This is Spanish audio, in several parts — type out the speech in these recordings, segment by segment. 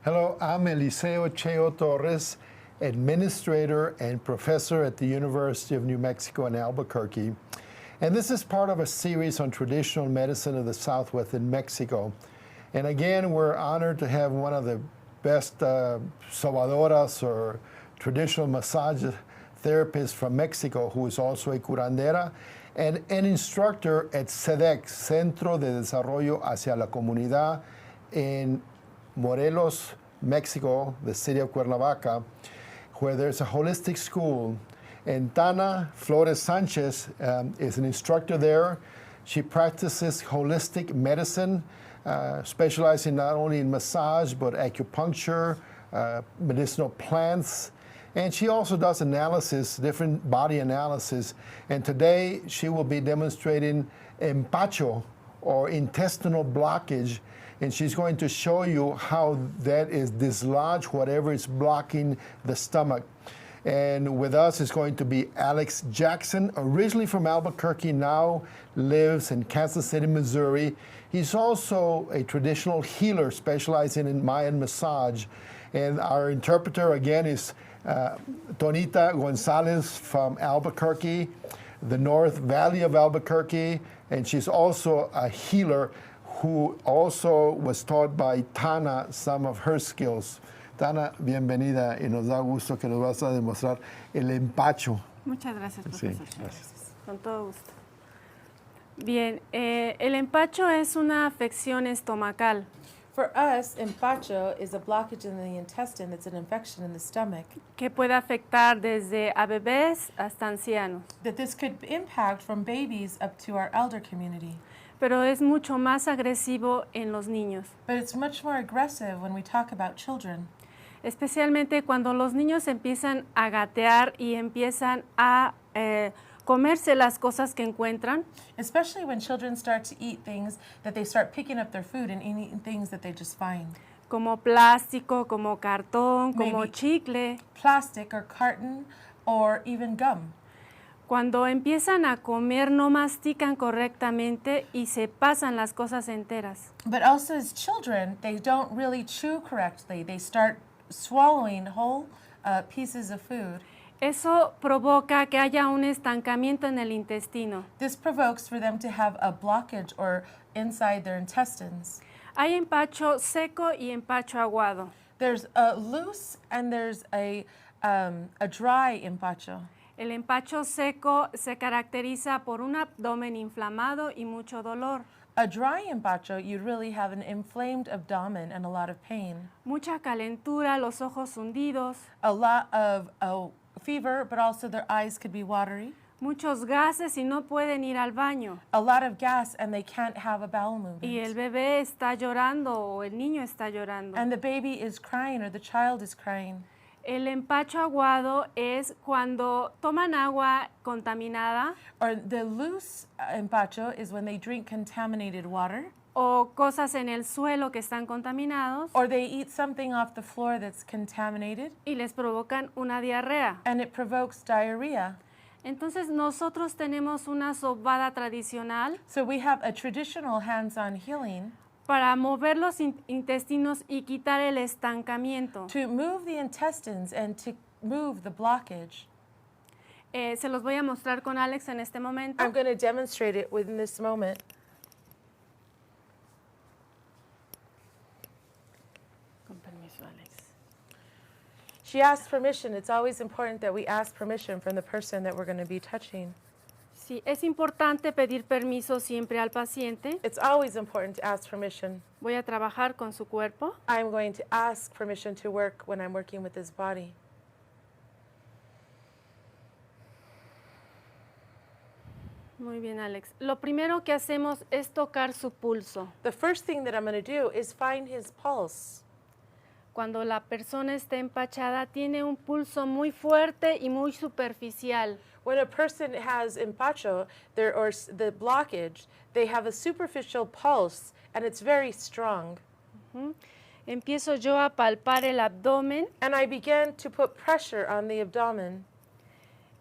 Hello, I'm Eliseo Cheo Torres, administrator and professor at the University of New Mexico in Albuquerque. And this is part of a series on traditional medicine of the Southwest in Mexico. And again, we're honored to have one of the best sobadoras or traditional massage therapists from Mexico, who is also a curandera and an instructor at CEDEC, Centro de Desarrollo hacia la Comunidad in Morelos, Mexico, the city of Cuernavaca, where there's a holistic school. And Tana Flores Sanchez is an instructor there. She practices holistic medicine, specializing not only in massage, but acupuncture, medicinal plants. And she also does analysis, different body analysis. And today she will be demonstrating Empacho, or intestinal blockage. And she's going to show you how that is dislodged, whatever is blocking the stomach. And with us is going to be Alex Jackson, originally from Albuquerque, now lives in Kansas City, Missouri. He's also a traditional healer specializing in Mayan massage. And our interpreter, again, is Tonita Gonzalez from Albuquerque, the North Valley of Albuquerque. And she's also a healer who also was taught by Tana some of her skills. Tana, bienvenida y nos da gusto que nos vas a demostrar el empacho. Muchas gracias, profesor. Sí, gracias. Con todo gusto. Bien, el empacho es una afección estomacal For us, empacho is a blockage in the intestine. It's an infection in the stomach. que puede afectar desde a bebés hasta ancianos, That this could impact from babies up to our elder community. pero es mucho más agresivo en los niños, But it's much more aggressive when we talk about children, especialmente cuando los niños empiezan a gatear y empiezan a comerse las cosas que encuentran. especially when children start to eat things that they start picking up their food and eating things that they just find. Como plástico, como cartón, como Maybe chicle. plastic or carton or even gum. Cuando empiezan a comer no mastican correctamente y se pasan las cosas enteras. But also as children, they don't really chew correctly. They start swallowing whole pieces of food. Eso provoca que haya un estancamiento en el intestino. This provokes for them to have a blockage or inside their intestines. Hay empacho seco y empacho aguado. There's a loose and there's a dry empacho. El empacho seco se caracteriza por un abdomen inflamado y mucho dolor, A dry empacho, you really have an inflamed abdomen and a lot of pain. mucha calentura, los ojos hundidos, A lot of fever, but also their eyes could be watery. muchos gases y no pueden ir al baño. A lot of gas and they can't have a bowel Y el movement. bebé está llorando o el niño está llorando. And the baby is crying or the child is crying. El empacho aguado es cuando toman agua contaminada Or the loose empacho is when they drink contaminated water o cosas en el suelo que están contaminados or they eat something off the floor that's contaminated y les provocan una diarrea. and it provokes diarrhea. Entonces nosotros tenemos una sobada tradicional So we have a traditional hands-on healing para mover los intestinos y quitar el estancamiento. to move the intestines and to move the blockage. Se los voy a mostrar con Alex en este momento. I'm going to demonstrate it within this moment. Con permiso, Alex. She asked permission. It's always important that we ask permission from the person that we're going to be touching. Sí, es importante pedir permiso siempre al paciente. It's always important to ask permission. Voy a trabajar con su cuerpo. I'm going to ask permission to work when I'm working with his body. Muy bien, Alex. Lo primero que hacemos es tocar su pulso. The first thing that I'm going to do is find his pulse. Cuando la persona está empachada, tiene un pulso muy fuerte y muy superficial. When a person has empacho, the blockage, they have a superficial pulse and it's very strong. Empiezo yo a palpar el abdomen And I began to put pressure on the abdomen.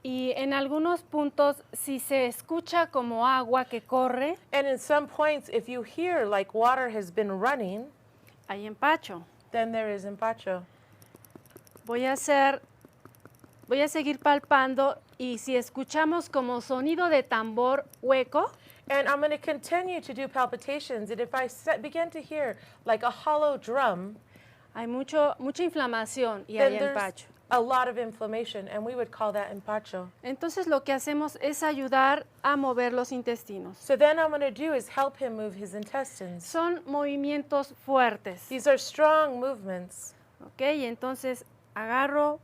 y en algunos puntos, si se escucha como agua que corre, And in some points, if you hear like water has been running, hay empacho. then there is empacho. Voy a seguir palpando y si escuchamos como sonido de tambor hueco, And I'm going to continue to do palpitations. And if I begin to hear like a hollow drum, hay mucha inflamación y then hay there's empacho. a lot of inflammation, and we would call that empacho. Entonces lo que hacemos es ayudar a mover los intestinos. So then I'm going to do is help him move his intestines. Son movimientos fuertes. These are strong movements. ¿Ok? Y entonces agarro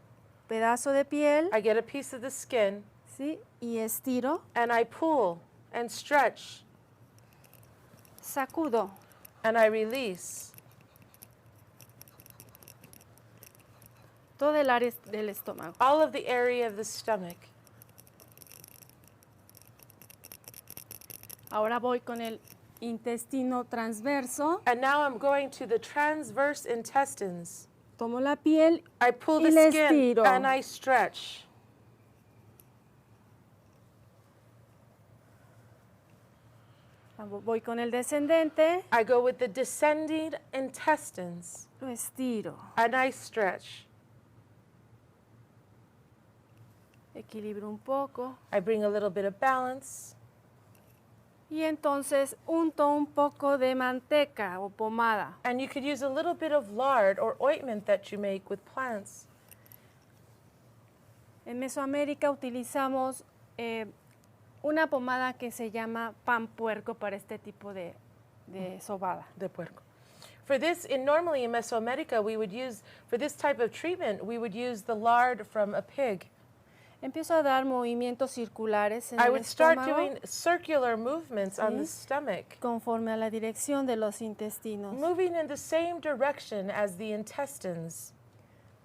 pedazo de piel, I get a piece of the skin, ¿sí? Y estiro, and I pull and stretch, sacudo. and I release. Todo el área del estómago. All of the area of the stomach. Ahora voy con el intestino transverso. And now I'm going to the transverse intestines. Tomo la piel I pull y the la skin estiro. and I stretch. Voy con el descendente, I go with the descending intestines lo estiro. and I stretch. Equilibro un poco. I bring a little bit of balance. Y entonces unto un poco de manteca o pomada. And you could use a little bit of lard or ointment that you make with plants. En Mesoamérica utilizamos una pomada que se llama pan puerco para este tipo de sobada. De puerco. For this, normally in Mesoamerica, we would use, for this type of treatment, we would use the lard from a pig. Empiezo a dar movimientos circulares en I el would start estómago doing circular movements on the Sí. stomach, conforme a la dirección de los intestinos. moving in the same direction as the intestines.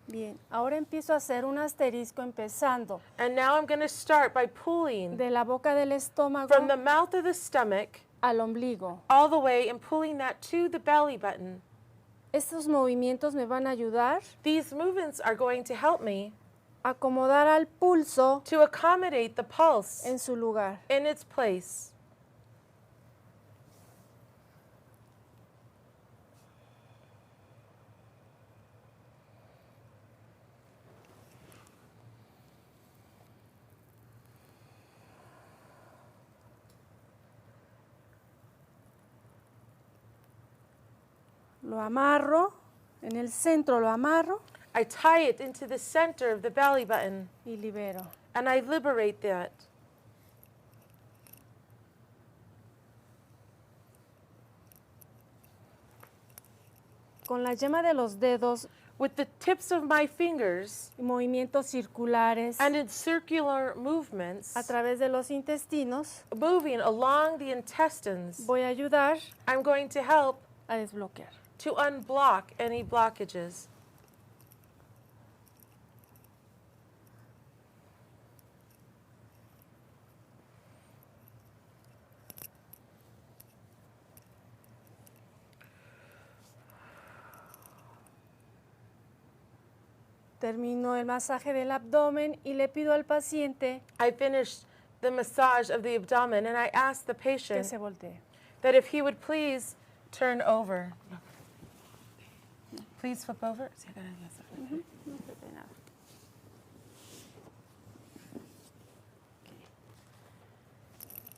Bien, ahora empiezo a hacer un asterisco empezando And now I'm going to start by pulling de la boca del estómago from the mouth of the stomach al ombligo. all the way and pulling that to the belly button. Estos movimientos me van a ayudar These movements are going to help me a acomodar al pulso to accommodate the pulse en su lugar. in its place. Lo amarro, en el centro lo amarro I tie it into the center of the belly button y libero. and I liberate that. Con la yema de los dedos With the tips of my fingers y movimientos circulares and in circular movements, a través de los intestinos, moving along the intestines, voy a ayudar I'm going to help a desbloquear. to unblock any blockages. Termino el masaje del abdomen y le pido al paciente I finished the massage of the abdomen and I asked the que patient se voltee. that if he would please turn over. Please flip over.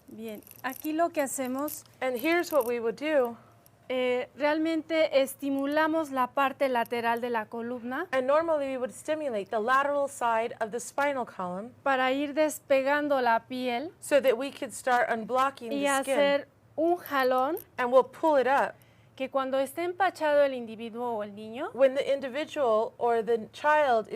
Bien, aquí lo que hacemos, And here's what we would do. realmente estimulamos la parte lateral de la columna And normally we would stimulate the lateral side of the spinal column para ir despegando la piel so that we could start unblocking y the skin. hacer un jalón And we'll pull it up. que cuando esté empachado el individuo o el niño, When the individual or the child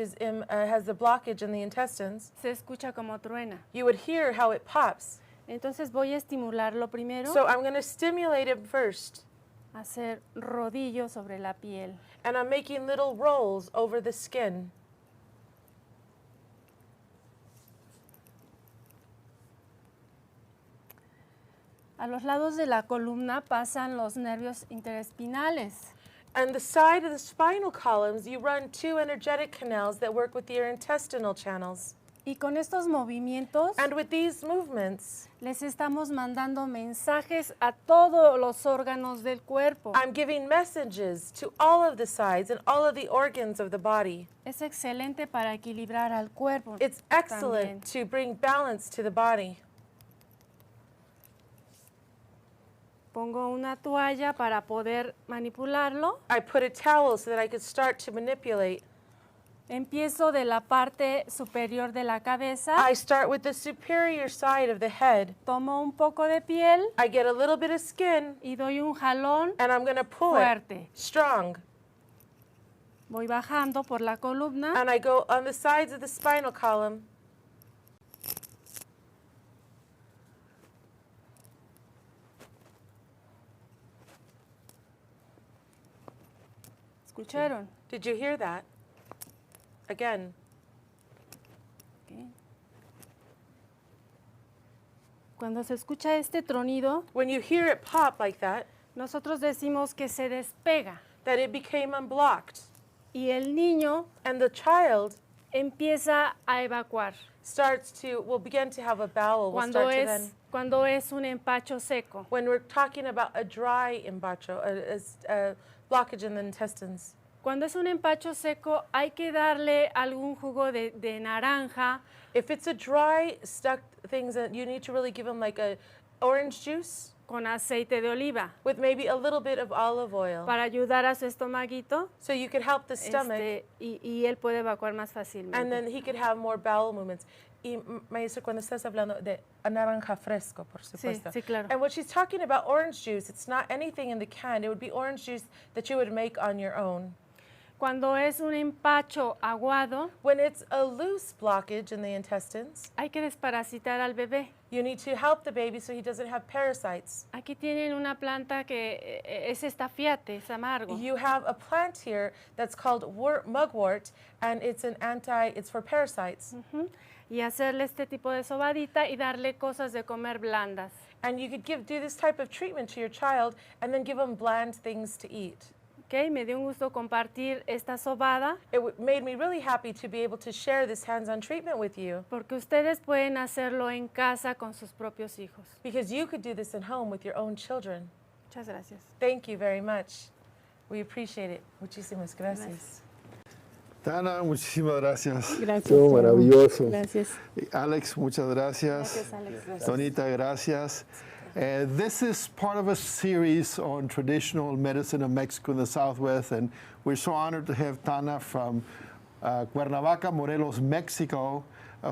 has the blockage in the intestines, se escucha como truena. you would hear how it pops. Entonces voy a estimularlo primero, So I'm going to stimulate him first. hacer rodillos sobre la piel. And I'm making little rolls over the skin. A los lados de la columna pasan los nervios interespinales. On the side of the spinal columns, you run two energetic canals that work with your intestinal channels. Y con estos movimientos And with these movements, les estamos mandando mensajes a todos los órganos del cuerpo. I'm giving messages to all of the sides and all of the organs of the body. Es excelente para equilibrar al cuerpo. It's excellent también. to bring balance to the body. Pongo una toalla para poder manipularlo. I put a towel so that I could start to manipulate. Empiezo de la parte superior de la cabeza. I start with the superior side of the head. Tomo un poco de piel I get a little bit of skin y doy un jalón and I'm going to pull fuerte. it strong. Voy bajando por la columna. And I go on the sides of the spinal column. ¿Escucharon? Did you hear that? Again. Ok. Cuando se escucha este tronido, When you hear it pop like that, nosotros decimos que se despega that it became unblocked. y el niño And the child empieza a evacuar. will begin to have a bowel. Will start to then, Cuando es un empacho seco. when we're talking about a dry empacho, a blockage in the intestines. Cuando es un empacho seco, hay que darle algún jugo de naranja If it's a dry, stuck things, that you need to really give them like a orange juice con aceite de oliva with maybe a little bit of olive oil. para ayudar a su estomaguito So you could help the stomach y él puede evacuar más fácilmente. and then he could have more bowel movements. Y maestro, cuando estás hablando de a naranja fresco, por supuesto. sí, claro. And when she's talking about orange juice, it's not anything in the can. It would be orange juice that you would make on your own. Cuando es un empacho aguado, When it's a loose blockage in the intestines, hay que desparasitar al bebé. you need to help the baby so he doesn't have parasites. Aquí tienen una planta que es estafiate, es amargo. You have a plant here that's called mugwort, and it's for parasites. Y hacerle este tipo de sobadita y darle cosas de comer blandas. And you could do this type of treatment to your child and then give them bland things to eat. Okay, me dio un gusto compartir esta sobada It made me really happy to be able to share this hands-on treatment with you porque ustedes pueden hacerlo en casa con sus propios hijos. because you could do this at home with your own children. Muchas gracias. Thank you very much. We appreciate it. Muchísimas gracias. Tana, muchísimas gracias. Gracias. Estuvo maravilloso. Gracias. Alex, muchas gracias. Gracias, Alex. Donita, gracias. This is part of a series on traditional medicine of Mexico in the Southwest, and we're so honored to have Tana from Cuernavaca, Morelos, Mexico,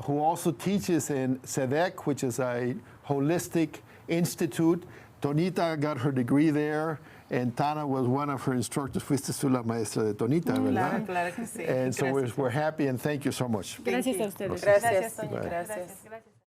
who also teaches in SEDEC, which is a holistic institute. Tonita got her degree there, and Tana was one of her instructors. Fuiste tú la maestra de Tonita, ¿verdad? Claro que sí. And so we're happy, and thank you so much. Gracias a ustedes. Gracias. Toñita. Gracias. Gracias.